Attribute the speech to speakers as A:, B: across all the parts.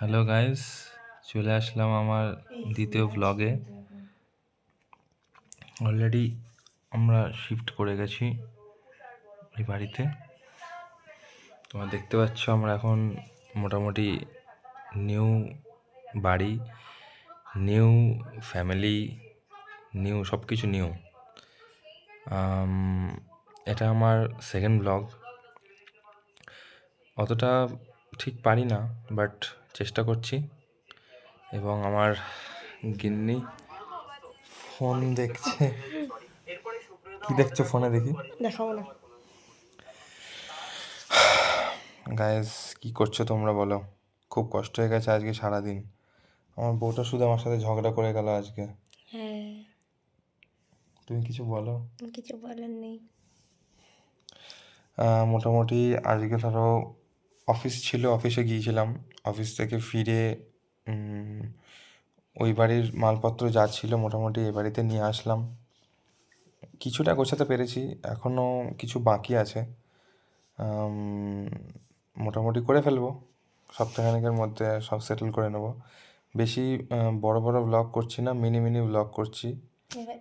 A: Hello guys, চলে আসলাম আমার দ্বিতীয় ব্লগে। অলরেডি আমরা শিফট করে গেছি এই বাড়িতে। তোমরা দেখতে পাচ্ছ আমরা এখন মোটামুটি নিউ বাড়ি, নিউ ফ্যামিলি, নিউ সব কিছু নিউ। এটা আমার সেকেন্ড ব্লগ। অতটা ঠিক পারি না, বাট চেষ্টা করছি। এবং আমার গিন্নি ফোন দেখছে। কি দেখছো ফোনে? দেখি,
B: দেখাবো না।
A: গাইস, কি করছো তোমরা বলো? খুব কষ্ট হয়ে গেছে আজকে সারাদিন। আমার বউটা শুধু আমার সাথে ঝগড়া করে গেল আজকে।
B: হ্যাঁ,
A: তুমি কিছু বলো।
B: কিছু বলার নেই।
A: মোটামুটি আজকে ধরো অফিস ছিল, অফিসে গিয়েছিলাম। অফিস থেকে ফিরে ওই বাড়ির মালপত্র যা ছিল মোটামুটি এ বাড়িতে নিয়ে আসলাম। কিছুটা গোছাতে পেরেছি, এখনও কিছু বাকি আছে। মোটামুটি করে ফেলবো, সপ্তাহখানেকের মধ্যে সব সেটেল করে নেবো। বেশি বড় বড় ব্লগ করছি না, মিনি মিনি ব্লগ করছি।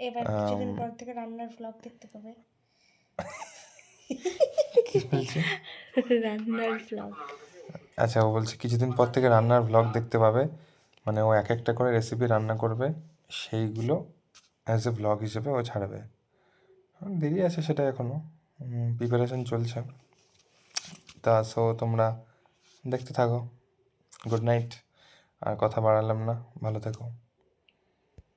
B: এবার কিছুদিন পর থেকে রান্নার ব্লগ দেখতে পাবে।
A: কি বলছে?
B: রান্নার ব্লগ।
A: আচ্ছা, ও বলছে কিছুদিন পর থেকে রান্নার ব্লগ দেখতে পাবে। মানে ও এক একটা করে রেসিপি রান্না করবে, সেইগুলো অ্যাজ এ ব্লগ হিসেবে ও ছাড়বে। দেরি আছে সেটা, এখনও প্রিপারেশন চলছে। তা সো তোমরা দেখতে থাকো। Good night. আর কথা বাড়ালাম না, ভালো থেকো।